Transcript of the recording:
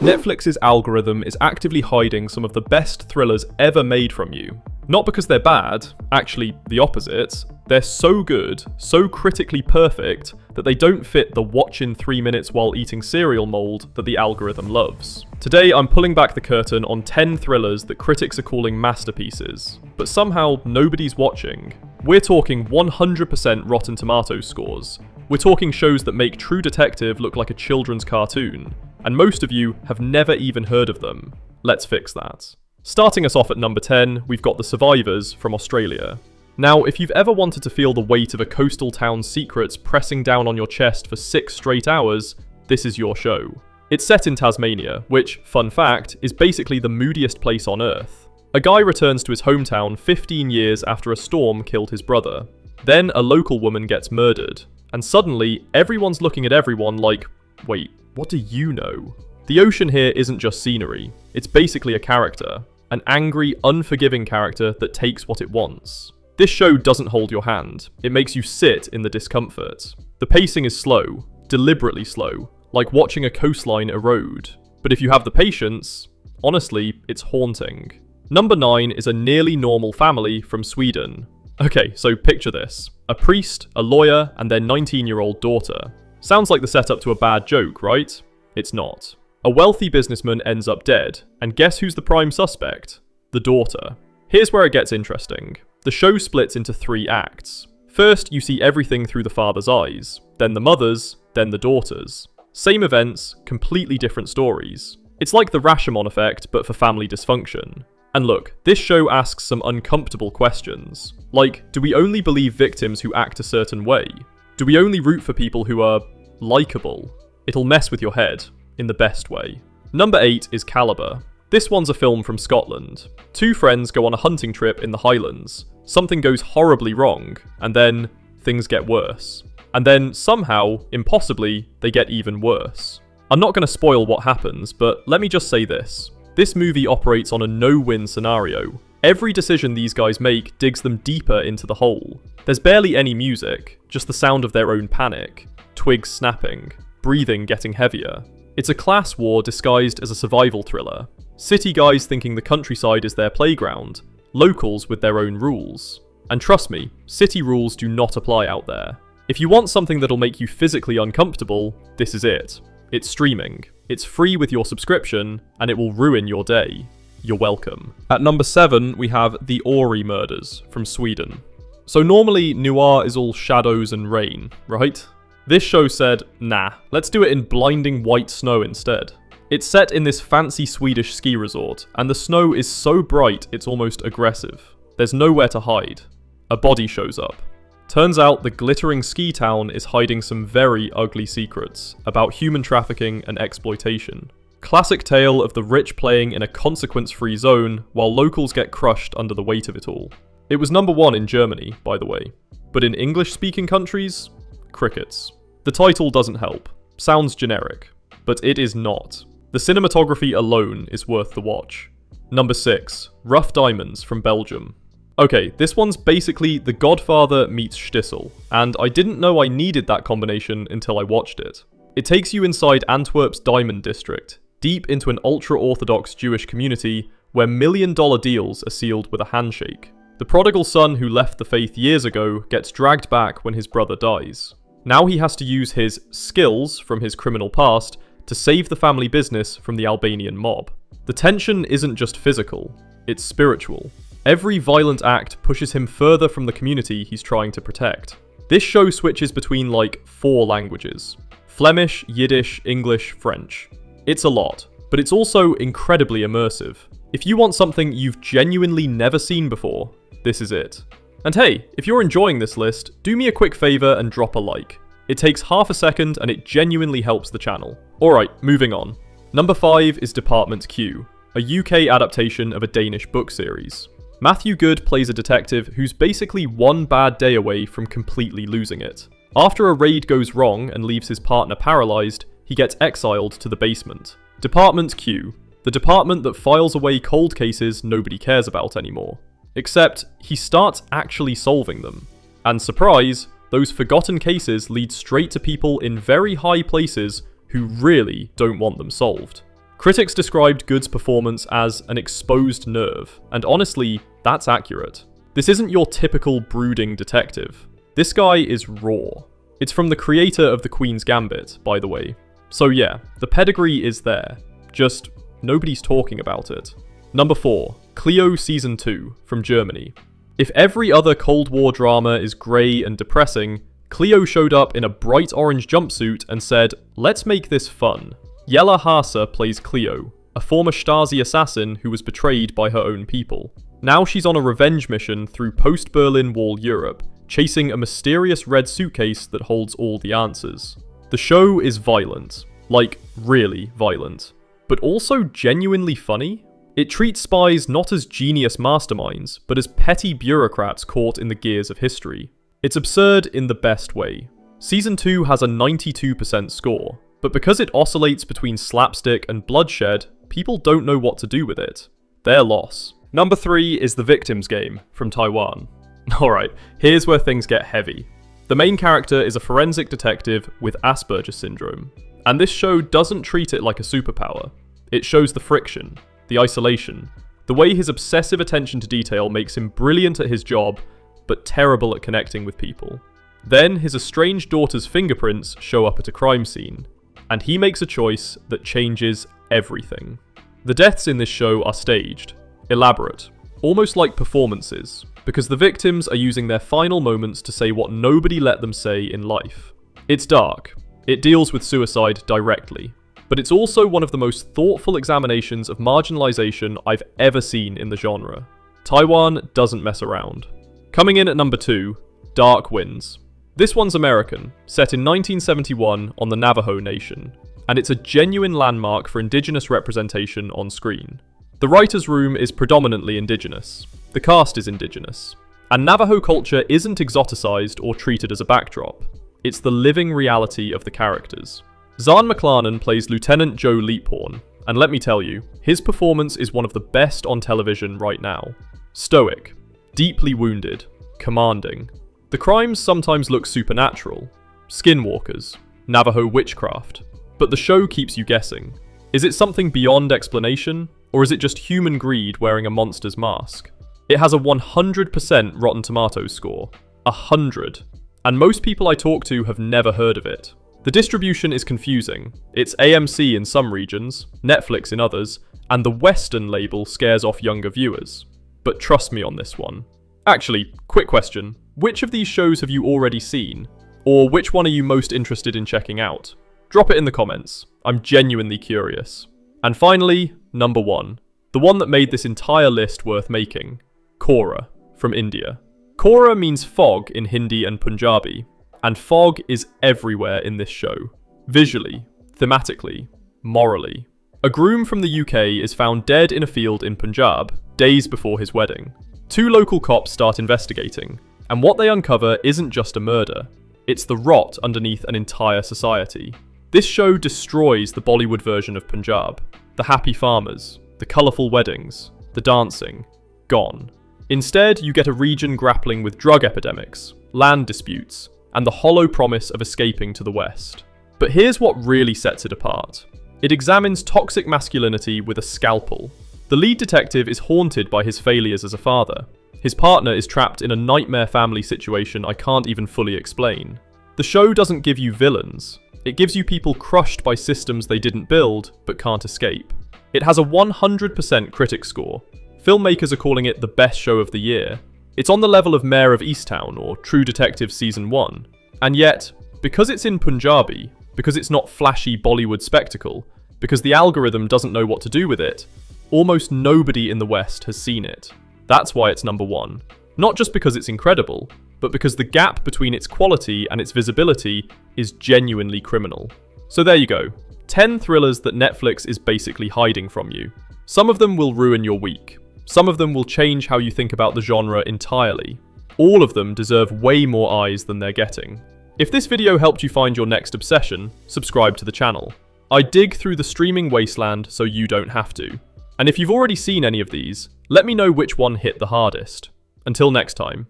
Netflix's algorithm is actively hiding some of the best thrillers ever made from you. Not because they're bad, actually the opposite. They're so good, so critically perfect, that they don't fit the watch in 3 minutes while eating cereal mold that the algorithm loves. Today I'm pulling back the curtain on 10 thrillers that critics are calling masterpieces, but somehow nobody's watching. We're talking 100% Rotten Tomatoes scores. We're talking shows that make True Detective look like a children's cartoon, and most of you have never even heard of them. Let's fix that. Starting us off at number 10, we've got The Survivors from Australia. Now, if you've ever wanted to feel the weight of a coastal town's secrets pressing down on your chest for 6 straight hours, this is your show. It's set in Tasmania, which, fun fact, is basically the moodiest place on Earth. A guy returns to his hometown 15 years after a storm killed his brother. Then a local woman gets murdered, and suddenly everyone's looking at everyone like, wait, what do you know? The ocean here isn't just scenery, it's basically a character. An angry, unforgiving character that takes what it wants. This show doesn't hold your hand, it makes you sit in the discomfort. The pacing is slow, deliberately slow, like watching a coastline erode. But if you have the patience, honestly, it's haunting. Number 9 is a nearly normal family from Sweden. Okay, so picture this. A priest, a lawyer, and their 19-year-old daughter. Sounds like the setup to a bad joke, right? It's not. A wealthy businessman ends up dead, and guess who's the prime suspect? The daughter. Here's where it gets interesting. The show splits into 3 acts. First, you see everything through the father's eyes, then the mother's, then the daughter's. Same events, completely different stories. It's like the Rashomon effect, but for family dysfunction. And look, this show asks some uncomfortable questions. Like, do we only believe victims who act a certain way? Do we only root for people who are likable? It'll mess with your head, in the best way. Number 8 is Calibre. This one's a film from Scotland. 2 friends go on a hunting trip in the Highlands. Something goes horribly wrong, and then things get worse. And then somehow, impossibly, they get even worse. I'm not going to spoil what happens, but let me just say this. This movie operates on a no-win scenario. Every decision these guys make digs them deeper into the hole. There's barely any music, just the sound of their own panic. Twigs snapping, breathing getting heavier. It's a class war disguised as a survival thriller. City guys thinking the countryside is their playground. Locals with their own rules. And trust me, city rules do not apply out there. If you want something that'll make you physically uncomfortable, this is it. It's streaming. It's free with your subscription, and it will ruin your day. You're welcome. At number 7, we have The Åre Murders from Sweden. So normally, noir is all shadows and rain, right? This show said, nah, let's do it in blinding white snow instead. It's set in this fancy Swedish ski resort, and the snow is so bright it's almost aggressive. There's nowhere to hide. A body shows up. Turns out the glittering ski town is hiding some very ugly secrets about human trafficking and exploitation. Classic tale of the rich playing in a consequence-free zone while locals get crushed under the weight of it all. It was number 1 in Germany, by the way. But in English-speaking countries, crickets. The title doesn't help. Sounds generic. But it is not. The cinematography alone is worth the watch. Number 6, Rough Diamonds from Belgium. Okay, this one's basically The Godfather meets Shtisel, and I didn't know I needed that combination until I watched it. It takes you inside Antwerp's Diamond District, deep into an ultra-Orthodox Jewish community where million-dollar deals are sealed with a handshake. The prodigal son who left the faith years ago gets dragged back when his brother dies. Now he has to use his skills from his criminal past to save the family business from the Albanian mob. The tension isn't just physical, it's spiritual. Every violent act pushes him further from the community he's trying to protect. This show switches between like 4 languages. Flemish, Yiddish, English, French. It's a lot, but it's also incredibly immersive. If you want something you've genuinely never seen before, this is it. And hey, if you're enjoying this list, do me a quick favour and drop a like. It takes half a second and it genuinely helps the channel. Alright, moving on. Number 5 is Department Q, a UK adaptation of a Danish book series. Matthew Good plays a detective who's basically one bad day away from completely losing it. After a raid goes wrong and leaves his partner paralysed, he gets exiled to the basement. Department Q, the department that files away cold cases nobody cares about anymore. Except, he starts actually solving them. And surprise, those forgotten cases lead straight to people in very high places who really don't want them solved. Critics described Good's performance as an exposed nerve, and honestly, that's accurate. This isn't your typical brooding detective. This guy is raw. It's from the creator of The Queen's Gambit, by the way. So yeah, the pedigree is there, just nobody's talking about it. Number 4, Kleo Season 2, from Germany. If every other Cold War drama is grey and depressing, Kleo showed up in a bright orange jumpsuit and said, "Let's make this fun." Jella Haase plays Kleo, a former Stasi assassin who was betrayed by her own people. Now she's on a revenge mission through post-Berlin Wall Europe, chasing a mysterious red suitcase that holds all the answers. The show is violent, like really violent, but also genuinely funny. It treats spies not as genius masterminds, but as petty bureaucrats caught in the gears of history. It's absurd in the best way. Season 2 has a 92% score, but because it oscillates between slapstick and bloodshed, people don't know what to do with it. Their loss. Number 3 is The Victim's Game, from Taiwan. Alright, here's where things get heavy. The main character is a forensic detective with Asperger's syndrome, and this show doesn't treat it like a superpower. It shows the friction, the isolation, the way his obsessive attention to detail makes him brilliant at his job, but terrible at connecting with people. Then his estranged daughter's fingerprints show up at a crime scene, and he makes a choice that changes everything. The deaths in this show are staged, elaborate, almost like performances, because the victims are using their final moments to say what nobody let them say in life. It's dark, it deals with suicide directly, but it's also one of the most thoughtful examinations of marginalization I've ever seen in the genre. Taiwan doesn't mess around. Coming in at number 2, Dark Winds. This one's American, set in 1971 on the Navajo Nation, and it's a genuine landmark for indigenous representation on screen. The writer's room is predominantly indigenous, the cast is indigenous, and Navajo culture isn't exoticized or treated as a backdrop. It's the living reality of the characters. Zahn McClarnon plays Lieutenant Joe Leaphorn, and let me tell you, his performance is one of the best on television right now. Stoic, deeply wounded, commanding. The crimes sometimes look supernatural, skinwalkers, Navajo witchcraft, but the show keeps you guessing. Is it something beyond explanation, or is it just human greed wearing a monster's mask? It has a 100% Rotten Tomatoes score, 100, and most people I talk to have never heard of it. The distribution is confusing. It's AMC in some regions, Netflix in others, and the Western label scares off younger viewers. But trust me on this one. Actually, quick question. Which of these shows have you already seen? Or which one are you most interested in checking out? Drop it in the comments. I'm genuinely curious. And finally, number 1. The one that made this entire list worth making. Kohrra, from India. Kohrra means fog in Hindi and Punjabi, and fog is everywhere in this show. Visually, thematically, morally. A groom from the UK is found dead in a field in Punjab, days before his wedding. 2 local cops start investigating, and what they uncover isn't just a murder, it's the rot underneath an entire society. This show destroys the Bollywood version of Punjab. The happy farmers, the colourful weddings, the dancing, gone. Instead, you get a region grappling with drug epidemics, land disputes, and the hollow promise of escaping to the West. But here's what really sets it apart. It examines toxic masculinity with a scalpel. The lead detective is haunted by his failures as a father. His partner is trapped in a nightmare family situation I can't even fully explain. The show doesn't give you villains. It gives you people crushed by systems they didn't build, but can't escape. It has a 100% critic score. Filmmakers are calling it the best show of the year. It's on the level of Mayor of Easttown or True Detective Season 1. And yet, because it's in Punjabi, because it's not flashy Bollywood spectacle, because the algorithm doesn't know what to do with it, almost nobody in the West has seen it. That's why it's number 1. Not just because it's incredible, but because the gap between its quality and its visibility is genuinely criminal. So there you go. 10 thrillers that Netflix is basically hiding from you. Some of them will ruin your week. Some of them will change how you think about the genre entirely. All of them deserve way more eyes than they're getting. If this video helped you find your next obsession, subscribe to the channel. I dig through the streaming wasteland so you don't have to. And if you've already seen any of these, let me know which one hit the hardest. Until next time.